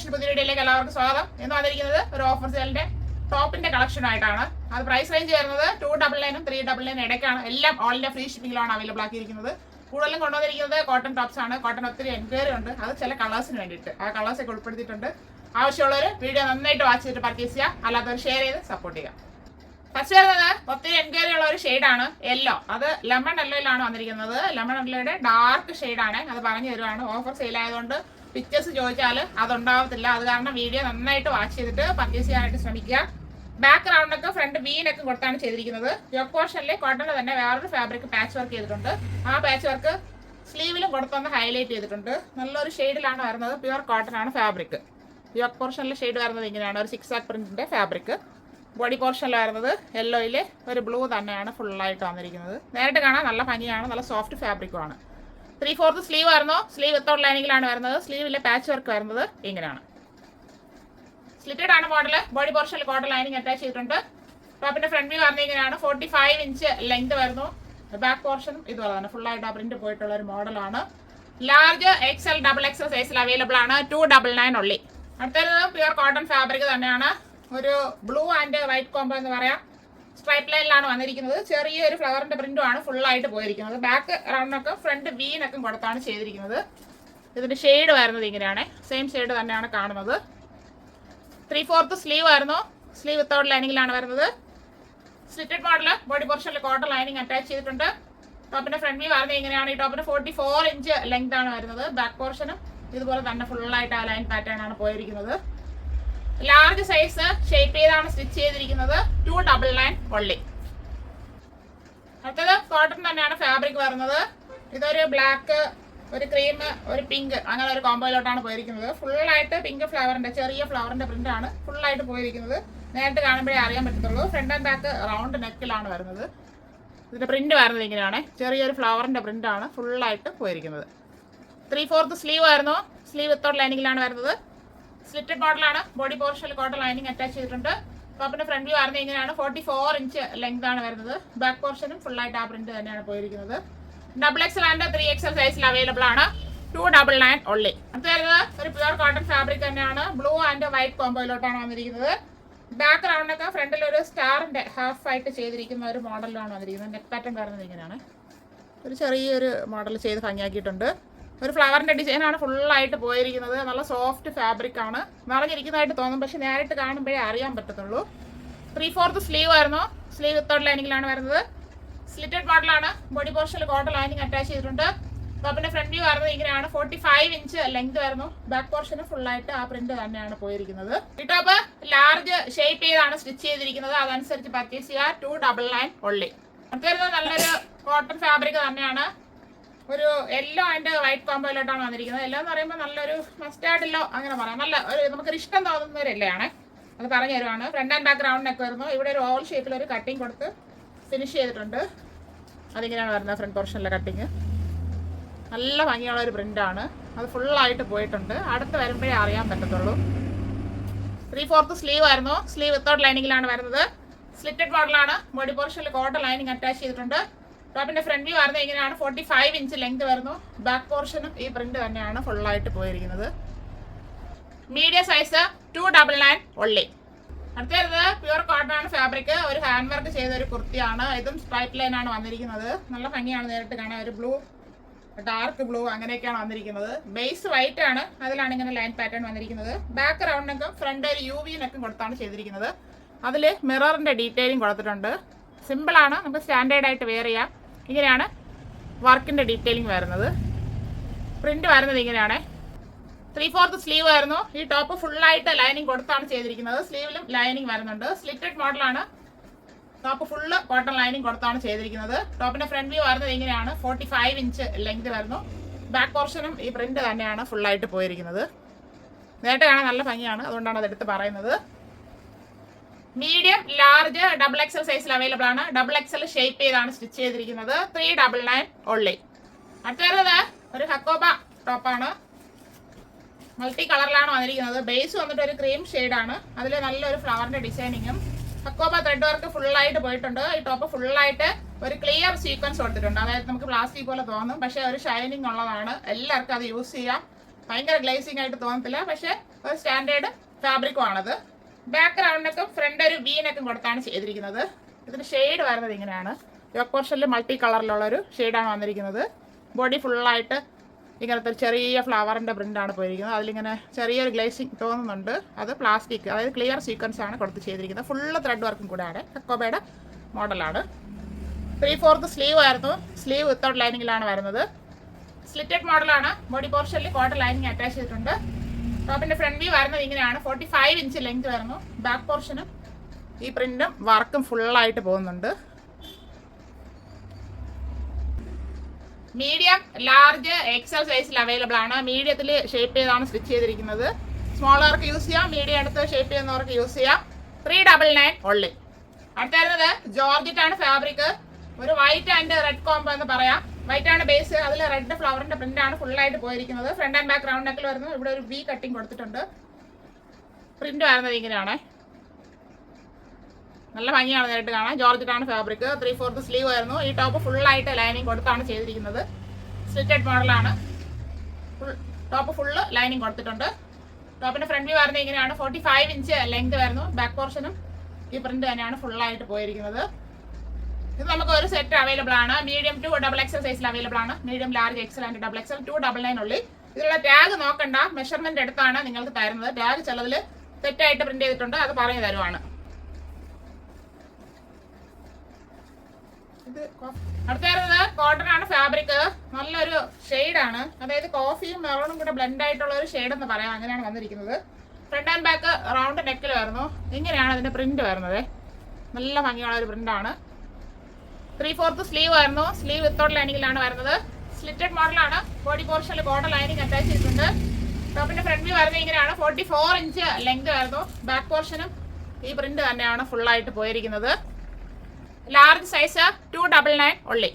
കളക്ഷൻസിന്റെ പുതിയ വീഡിയോയിലേക്ക് എല്ലാവർക്കും സ്വാഗതം. എന്ന് വന്നിരിക്കുന്നത് ഒരു ഓഫർ സെയിലിന്റെ ടോപ്പിന്റെ കളക്ഷൻ ആയിട്ടാണ്. അത് പ്രൈസ് റേഞ്ച് വരുന്നത് 299 399 ഇടയ്ക്കാണ്. എല്ലാം ഓൾ ഇന്ത്യ ഫ്രീ ഷിപ്പിംഗിലാണ് അവൈലബിൾ ആക്കിയിരിക്കുന്നത്. കൂടുതലും കൊണ്ടുവന്നിരിക്കുന്നത് കോട്ടൺ ടോപ്സ് ആണ്. കോട്ടൺ ഒത്തിരി എൻക്വയറി ഉണ്ട്, അത് ചില കളേഴ്സിന് വേണ്ടിയിട്ട് ആ കളേഴ്സൊക്കെ ഉൾപ്പെടുത്തിയിട്ടുണ്ട്. ആവശ്യമുള്ളവർ വീഡിയോ നന്നായിട്ട് വാച്ച് ചെയ്തിട്ട് പർച്ചേസ് ചെയ്യുക, അല്ലാത്തവർ ഷെയർ ചെയ്ത് സപ്പോർട്ട് ചെയ്യുക. ഫസ്റ്റ് വരുന്നത് ഒത്തിരി എൻക്വയറി ഉള്ള ഒരു ഷെയ്ഡാണ് യെല്ലോ. അത് ലെമൺ യെല്ലോയിലാണ് വന്നിരിക്കുന്നത്. ലെമൺ യെല്ലോയുടെ ഡാർക്ക് ഷെയ്ഡാണ്. അത് പറഞ്ഞു തരുവാണ്. ഓഫർ സെയിൽ ആയതുകൊണ്ട് പിക്ചേഴ്സ് ചോദിച്ചാൽ അതുണ്ടാവത്തില്ല. അത് കാരണം വീഡിയോ നന്നായിട്ട് വാച്ച് ചെയ്തിട്ട് പർച്ചേസ് ചെയ്യാനായിട്ട് ശ്രമിക്കുക. ബാക്ക് റൗണ്ടൊക്കെ ഫ്രണ്ട് വീനൊക്കെ കൊടുത്താണ് ചെയ്തിരിക്കുന്നത്. യോക്ക് പോർഷനിൽ കോട്ടണിൽ തന്നെ വേറൊരു ഫാബ്രിക് പാച്ച് വർക്ക് ചെയ്തിട്ടുണ്ട്. ആ പാച്ച് വർക്ക് സ്ലീവിലും കൊടുത്തൊന്ന് ഹൈലൈറ്റ് ചെയ്തിട്ടുണ്ട്. നല്ലൊരു ഷെയ്ഡിലാണ് വരുന്നത്. പ്യുവർ കോട്ടൺ ആണ് ഫാബ്രിക്. യോക്ക് പോർഷനിലെ ഷെയ്ഡ് വരുന്നത് ഇങ്ങനെയാണ്. ഒരു 6 ആക്ക് പ്രിന്റിന്റെ ഫാബ്രിക്. ബോഡി പോർഷനിൽ വരുന്നത് യെല്ലോയിൽ ഒരു ബ്ലൂ തന്നെയാണ് ഫുള്ളായിട്ട് വന്നിരിക്കുന്നത്. നേരിട്ട് കാണാൻ നല്ല ഭംഗിയാണ്, നല്ല സോഫ്റ്റ് ഫാബ്രിക്കുമാണ്. 3/4 സ്ലീവ് വരുന്നു. സ്ലീവ് വിത്തൗട്ട് ലൈനിങ്ങിലാണ് വരുന്നത്. സ്ലീവിലെ പാച്ച് വർക്ക് വരുന്നത് ഇങ്ങനെയാണ്. സ്ലിറ്റഡ് ആണ് മോഡൽ. ബോഡി പോർഷനിൽ കോട്ടൺ ലൈനിങ് അറ്റാച്ച് ചെയ്തിട്ടുണ്ട്. ടോപ്പിന്റെ ഫ്രണ്ട് വ്യൂ വരുന്നത് ഇങ്ങനെയാണ്. 45 ഇഞ്ച് ലെങ്ത് വരുന്നു. ബാക്ക് പോർഷനും ഇതുപോലെ തന്നെ ഫുള്ളായിട്ട് ആ പ്രിന്റ് പോയിട്ടുള്ള ഒരു മോഡലാണ്. ലാർജ് XL XXL സൈസിൽ അവൈലബിൾ ആണ്. 299 ഉള്ളി. അടുത്തത് പ്യുവർ കോട്ടൺ ഫാബ്രിക് തന്നെയാണ്. ഒരു ബ്ലൂ ആൻഡ് വൈറ്റ് കോംബോ എന്ന് പറയാം. സ്ട്രൈപ്പ് ലൈനിലാണ് വന്നിരിക്കുന്നത്. ചെറിയൊരു ഫ്ലവറിന്റെ പ്രിന്റും ആണ് ഫുള്ളായിട്ട് പോയിരിക്കുന്നത്. ബാക്ക് റൗണ്ടൊക്കെ ഫ്രണ്ട് വീനൊക്കെ കൊടുത്താണ് ചെയ്തിരിക്കുന്നത്. ഇതിന്റെ ഷെയ്ഡ് വരുന്നത് ഇങ്ങനെയാണ്. സെയിം ഷെയ്ഡ് തന്നെയാണ് കാണുന്നത്. 3/4 സ്ലീവ് ആയിരുന്നു. സ്ലീവ് വിത്തൗട്ട് ലൈനിങ്ങിലാണ് വരുന്നത്. Slitted model. ബോഡി പോർഷനിൽ കോട്ടൺ ലൈനിങ് അറ്റാച്ച് ചെയ്തിട്ടുണ്ട്. ടോപ്പിന്റെ ഫ്രണ്ട് വ്യൂ വരുന്നത് ഇങ്ങനെയാണ്. ഈ ടോപ്പിന് 44 ഇഞ്ച് ലെങ്ത് ആണ് വരുന്നത്. ബാക്ക് പോർഷനും ഇതുപോലെ തന്നെ ഫുള്ളായിട്ട് ആ ലൈൻ പാറ്റേൺ ആണ് പോയിരിക്കുന്നത്. ലാർജ് സൈസ് ഷേപ്പ് ചെയ്താണ് സ്റ്റിച്ച് ചെയ്തിരിക്കുന്നത്. 299 ഉള്ളി. അടുത്തത് കോട്ടൺ തന്നെയാണ് ഫാബ്രിക് വരുന്നത്. ഇതൊരു ബ്ലാക്ക്, ഒരു ക്രീം, ഒരു പിങ്ക്, അങ്ങനെ ഒരു കോമ്പോയിലോട്ടാണ് പോയിരിക്കുന്നത്. ഫുള്ളായിട്ട് പിങ്ക് ഫ്ലവറിന്റെ ചെറിയ ഫ്ലവറിന്റെ പ്രിന്റ് ആണ് ഫുള്ളായിട്ട് പോയിരിക്കുന്നത്. നേരിട്ട് കാണുമ്പോഴേ അറിയാൻ പറ്റത്തുള്ളൂ. ഫ്രണ്ട് ആൻഡ് ബാക്ക് റൗണ്ട് നെക്കിലാണ് വരുന്നത്. ഇതിന്റെ പ്രിന്റ് വരുന്നത് ഇങ്ങനെയാണ്. ചെറിയൊരു ഫ്ലവറിന്റെ പ്രിന്റ് ആണ് ഫുള്ളായിട്ട് പോയിരിക്കുന്നത്. 3/4 സ്ലീവ് ആയിരുന്നു. സ്ലീവ് വിത്തൗട്ട് ലൈനിങ്ങിലാണ് വരുന്നത്. സ്ലിറ്റഡ് മോഡലാണ്. ബോഡി പോർഷനിൽ കോട്ടൺ ലൈനിങ് അറ്റാച്ച് ചെയ്തിട്ടുണ്ട്. ടോപ്പിന്റെ ഫ്രണ്ട് വ്യൂ വരുന്നത് ഇങ്ങനെയാണ്. 44 ഇഞ്ച് ലെങ്ത് ആണ് വരുന്നത്. ബാക്ക് പോർഷനും ഫുള്ളായിട്ട് ആ പ്രിന്റ് തന്നെയാണ് പോയിരിക്കുന്നത്. XXL ആൻഡ് 3XL സൈസിൽ അവൈലബിൾ ആണ്. 299 ഉള്ളി. അടുത്തത് ഒരു പ്യുവർ കോട്ടൺ ഫാബ്രിക് തന്നെയാണ്. ബ്ലൂ ആൻഡ് വൈറ്റ് കോമ്പോയിലോട്ടാണ് വന്നിരിക്കുന്നത്. ബാക്ക് റൗണ്ടൊക്കെ ഫ്രണ്ടിൽ ഒരു സ്റ്റാറിന്റെ ഹാഫ് ആയിട്ട് ചെയ്തിരിക്കുന്ന ഒരു മോഡലിലാണ് വന്നിരിക്കുന്നത്. നെക്ക് പാറ്റേൺ വരുന്നത് ഇങ്ങനെയാണ്. ഒരു ചെറിയൊരു മോഡൽ ചെയ്ത് ഭംഗിയാക്കിയിട്ടുണ്ട്. ഒരു ഫ്ലവറിന്റെ ഡിസൈനാണ് ഫുള്ളായിട്ട് പോയിരിക്കുന്നത്. നല്ല സോഫ്റ്റ് ഫാബ്രിക് ആണ്. നിറഞ്ഞിരിക്കുന്നതായിട്ട് തോന്നും, പക്ഷെ നേരിട്ട് കാണുമ്പോഴേ അറിയാൻ പറ്റത്തുള്ളൂ. 3/4 സ്ലീവ് ആയിരുന്നു. സ്ലീവ് വിത്തൗട്ട് ലൈനിങ്ങിലാണ് വരുന്നത്. സ്ലിറ്റഡ് മോഡലാണ്. ബോഡി പോർഷനിൽ കോട്ടൺ ലൈനിങ് അറ്റാച്ച് ചെയ്തിട്ടുണ്ട്. ടോപ്പിന്റെ ഫ്രണ്ട് വ്യൂ വരുന്നത് ഇങ്ങനെയാണ്. 45 ഇഞ്ച് ലെങ്ത് വരുന്നു. ബാക്ക് പോർഷന് ഫുള്ളായിട്ട് ആ പ്രിന്റ് തന്നെയാണ് പോയിരിക്കുന്നത്. ഈ ടോപ്പ് ലാർജ് ഷേപ്പ് ചെയ്താണ് സ്റ്റിച്ച് ചെയ്തിരിക്കുന്നത്. അതനുസരിച്ച് പർച്ചേസ് ചെയ്യുക. 299 ഉള്ളി. അടുത്തത് നല്ലൊരു കോട്ടൺ ഫാബ്രിക് തന്നെയാണ്. ഒരു യെല്ലോ ആൻഡ് വൈറ്റ് കോമ്പോയിലോട്ടാണ് വന്നിരിക്കുന്നത്. യെല്ലോ എന്ന് പറയുമ്പോൾ നല്ലൊരു മസ്റ്റാർഡ് യെല്ലോ അങ്ങനെ പറയാം. നല്ല ഒരു നമുക്കൊരു ഇഷ്ടം തോന്നുന്ന ഒരു യെല്ലോയാണ്. അത് പറഞ്ഞു തരുവാണ്. ഫ്രണ്ട് ആൻഡ് ബാക്ക് റൗണ്ടിനൊക്കെ വരുന്നു. ഇവിടെ ഒരു ഓവൽ ഷേപ്പിൽ ഒരു കട്ടിങ് കൊടുത്ത് ഫിനിഷ് ചെയ്തിട്ടുണ്ട്. അതിങ്ങനെയാണ് വരുന്നത്. ഫ്രണ്ട് പോർഷനിലെ കട്ടിങ് നല്ല ഭംഗിയുള്ള ഒരു പ്രിന്റാണ്. അത് ഫുള്ളായിട്ട് പോയിട്ടുണ്ട്. അടുത്ത് വരുമ്പോഴേ അറിയാൻ പറ്റത്തുള്ളൂ. 3/4 സ്ലീവ് ആയിരുന്നു. സ്ലീവ് വിത്തൗട്ട് ലൈനിങ്ങിലാണ് വരുന്നത്. സ്ലിറ്റഡ് മോഡലാണ്. ബോഡി പോർഷനിൽ കോട്ടൺ ലൈനിങ് അറ്റാച്ച് ചെയ്തിട്ടുണ്ട്. ടോപ്പിന്റെ ഫ്രണ്ട് വ്യൂ വരുന്നത് ഇങ്ങനെയാണ്. 45 ഇഞ്ച് ലെങ്ത് വരുന്നു. ബാക്ക് പോർഷനും ഈ പ്രിന്റ് തന്നെയാണ് ഫുള്ളായിട്ട് പോയിരിക്കുന്നത്. മീഡിയം സൈസ് 299 ഉള്ളി. അടുത്ത വരുന്നത് പ്യുവർ കോട്ടൺ ആണ് ഫാബ്രിക്. ഒരു ഹാൻഡ് വർക്ക് ചെയ്ത ഒരു കുർത്തിയാണ്. ഇതും സ്ട്രൈപ്പ് ലൈൻ ആണ് വന്നിരിക്കുന്നത്. നല്ല ഭംഗിയാണ് നേരിട്ട് കാണാൻ. ഒരു ബ്ലൂ, ഡാർക്ക് ബ്ലൂ അങ്ങനെയൊക്കെയാണ് വന്നിരിക്കുന്നത്. ബേസ് വൈറ്റ് ആണ്. അതിലാണ് ഇങ്ങനെ ലൈൻ പാറ്റേൺ വന്നിരിക്കുന്നത്. ബാക്ക് റൗണ്ടിനൊക്കെ ഫ്രണ്ട് ഒരു UV നെക്കും കൊടുത്താണ് ചെയ്തിരിക്കുന്നത്. അതിൽ മിററിന്റെ ഡീറ്റെയിലിംഗ് കൊടുത്തിട്ടുണ്ട്. സിമ്പിൾ ആണ്, നമുക്ക് സ്റ്റാൻഡേർഡ് ആയിട്ട് വെയർ ചെയ്യാം. ഇങ്ങനെയാണ് വർക്കിന്റെ ഡീറ്റെയിലിംഗ് വരുന്നത്. പ്രിന്റ് വരുന്നത് ഇങ്ങനെയാണ്. 3/4 സ്ലീവ് ആയിരുന്നു. ഈ ടോപ്പ് ഫുള്ളായിട്ട് ലൈനിങ് കൊടുത്താണ് ചെയ്തിരിക്കുന്നത്. സ്ലീവിലും ലൈനിങ് വരുന്നുണ്ട്. സ്ലിറ്റഡ് മോഡലാണ്. ടോപ്പ് ഫുള്ള് കോട്ടൺ ലൈനിങ് കൊടുത്താണ് ചെയ്തിരിക്കുന്നത്. ടോപ്പിന്റെ ഫ്രണ്ട് വ്യൂ വരുന്നത് ഇങ്ങനെയാണ്. 45 ഇഞ്ച് ലെങ്ത് വരുന്നു. ബാക്ക് പോർഷനും ഈ പ്രിന്റ് തന്നെയാണ് ഫുള്ളായിട്ട് പോയിരിക്കുന്നത്. നേരിട്ട് കാണാൻ നല്ല ഭംഗിയാണ്, അതുകൊണ്ടാണ് അതെടുത്ത് പറയുന്നത്. മീഡിയം, ലാർജ്, XXL സൈസിൽ അവൈലബിൾ ആണ്. XXL ഷേപ്പ് ചെയ്താണ് സ്റ്റിച്ച് ചെയ്തിരിക്കുന്നത്. 399 ഉള്ളി. അടുത്തത് ഒരു ഹക്കോബ ടോപ്പാണ്. മൾട്ടി കളറിലാണ് വന്നിരിക്കുന്നത്. ബേസ് വന്നിട്ട് ഒരു ക്രീം ഷെയ്ഡാണ്. അതിൽ നല്ലൊരു ഫ്ലവറിന്റെ ഡിസൈനിങ്ങും ഹക്കോബ ത്രെഡ് വർക്ക് ഫുള്ളായിട്ട് പോയിട്ടുണ്ട്. ഈ ടോപ്പ് ഫുള്ളായിട്ട് ഒരു ക്ലിയർ സീക്വൻസ് കൊടുത്തിട്ടുണ്ട്. അതായത് നമുക്ക് പ്ലാസ്റ്റിക് പോലെ തോന്നും, പക്ഷെ ഒരു ഷൈനിങ് ഉള്ളതാണ്. എല്ലാവർക്കും അത് യൂസ് ചെയ്യാം. ഭയങ്കര ഗ്ലേസിംഗ് ആയിട്ട് തോന്നത്തില്ല, പക്ഷെ ഒരു സ്റ്റാൻഡേർഡ് ഫാബ്രിക്കും ആണത്. ബാക്ക് റൗണ്ടിനൊക്കെ ഫ്രണ്ട് ഒരു വീനൊക്കെ കൊടുത്താണ് ചെയ്തിരിക്കുന്നത്. ഇതിന് ഷെയ്ഡ് വരുന്നത് ഇങ്ങനെയാണ്. യോക്ക് പോർഷനിൽ മൾട്ടി കളറിലുള്ളൊരു ഷെയ്ഡാണ് വന്നിരിക്കുന്നത്. ബോഡി ഫുള്ളായിട്ട് ഇങ്ങനത്തെ ഒരു ചെറിയ ഫ്ലവറിൻ്റെ പ്രിൻ്റാണ് പോയിരിക്കുന്നത്. അതിലിങ്ങനെ ചെറിയൊരു ഗ്ലേസിങ് തോന്നുന്നുണ്ട്. അത് പ്ലാസ്റ്റിക്, അതായത് ക്ലിയർ സീക്വൻസ് ആണ് കൊടുത്ത് ചെയ്തിരിക്കുന്നത്. ഫുള്ള് ത്രെഡ് വർക്കും കൂടെയാണ്. ഹക്കോബയുടെ മോഡലാണ്. 3/4 സ്ലീവ് ആയിരുന്നു. സ്ലീവ് വിത്തൗട്ട് ലൈനിങ്ങിലാണ് വരുന്നത്. സ്ലിറ്റഡ് മോഡലാണ്. ബോഡി പോർഷനിൽ കോട്ടൺ ലൈനിങ് അറ്റാച്ച് ചെയ്തിട്ടുണ്ട്. ടോപ്പിൻ്റെ ഫ്രണ്ട് വ്യൂ വരുന്നത് ഇങ്ങനെയാണ്. 45 ഇഞ്ച് ലെങ്ത് വരുന്നു. ബാക്ക് പോർഷനും ഈ പ്രിൻറ്റും വർക്കും ഫുള്ളായിട്ട് പോകുന്നുണ്ട്. മീഡിയം, ലാർജ്, എക്സൽ സൈസിൽ അവൈലബിൾ ആണ്. മീഡിയത്തിൽ ഷേപ്പ് ചെയ്താണ് സ്റ്റിച്ച് ചെയ്തിരിക്കുന്നത്. സ്മോളർക്ക് യൂസ് ചെയ്യാം, മീഡിയം എടുത്ത് ഷേപ്പ് ചെയ്യുന്നവർക്ക് യൂസ് ചെയ്യാം. 399 ഓൺലി. അടുത്ത വരുന്നത് ജോർജറ്റ് ആണ് ഫാബ്രിക്. ഒരു വൈറ്റ് ആൻഡ് റെഡ് കോംബോ എന്ന് പറയാം. വൈറ്റ് ആണ് ബേസ്, അതിൽ റെഡ് ഫ്ലവറിന്റെ പ്രിന്റ് ആണ് ഫുള്ളായിട്ട് പോയിരിക്കുന്നത്. ഫ്രണ്ട് ആൻഡ് ബാക്ക് റൗണ്ട് നെക്കിൽ വരുന്നു. ഇവിടെ ഒരു വി കട്ടിങ് കൊടുത്തിട്ടുണ്ട്. പ്രിന്റ് വരുന്നത് ഇങ്ങനെയാണ്. നല്ല ഭംഗിയാണ് നേരിട്ട് കാണാൻ. ജോർജറ്റ് ആണ് ഫാബ്രിക്. 3/4 സ്ലീവ് ആയിരുന്നു. ഈ ടോപ്പ് ഫുള്ളായിട്ട് ലൈനിങ് കൊടുത്താണ് ചെയ്തിരിക്കുന്നത്. സ്ലിറ്റഡ് മോഡലാണ്. ടോപ്പ് ഫുള്ള് ലൈനിങ് കൊടുത്തിട്ടുണ്ട്. ടോപ്പിന്റെ ഫ്രണ്ട് വ്യൂ വരുന്നത് ഇങ്ങനെയാണ്. 45 ഇഞ്ച് ലെങ്ത് വരുന്നു. ബാക്ക് പോർഷനും ഈ പ്രിന്റ് തന്നെയാണ് ഫുള്ളായിട്ട് പോയിരിക്കുന്നത്. ഇത് നമുക്ക് ഒരു സെറ്റ് അവൈലബിൾ ആണ്. മീഡിയം ടു XXL സൈസിൽ അവൈലബിൾ ആണ്. Medium, large, Excel and XXL 299 ഉള്ളി. ഇതിലുള്ള ടാഗ് നോക്കണ്ട, മെഷർമെന്റ് എടുത്താണ് നിങ്ങൾക്ക് തരുന്നത്. ടാഗ് ചിലതിൽ തെറ്റായിട്ട് പ്രിന്റ് ചെയ്തിട്ടുണ്ട്, അത് പറഞ്ഞു തരുവാണ്. അടുത്ത വരുന്നത് കോട്ടൺ ആണ് ഫാബ്രിക്. നല്ലൊരു ഷെയ്ഡാണ്, അതായത് കോഫിയും മെറൂണും കൂടെ ബ്ലെൻഡ് ആയിട്ടുള്ള ഒരു ഷെയ്ഡ് എന്ന് പറയാം. അങ്ങനെയാണ് വന്നിരിക്കുന്നത്. ഫ്രണ്ട് ആൻഡ് ബാക്ക് റൗണ്ട് നെക്കിൽ വരുന്നു. ഇങ്ങനെയാണ് അതിന്റെ പ്രിന്റ് വരുന്നത്. നല്ല ഭംഗിയുള്ള ഒരു പ്രിന്റാണ്. 3/4 സ്ലീവ് ആയിരുന്നു. സ്ലീവ് വിത്തൗട്ട് ലൈനിങ്ങിലാണ് വരുന്നത്. സ്ലിറ്റഡ് മോഡലാണ്. ബോഡി പോർഷനിൽ കോട്ടൺ ലൈനിങ് അറ്റാച്ച് ചെയ്തിട്ടുണ്ട്. ടോപ്പിന്റെ ഫ്രണ്ട് വ്യൂ വരുന്നത് ഇങ്ങനെയാണ്. 44 ഇഞ്ച് ലെങ്ത് വരുന്നു. ബാക്ക് പോർഷനും ഈ പ്രിന്റ് തന്നെയാണ് ഫുള്ളായിട്ട് പോയിരിക്കുന്നത്. Large size 299 only.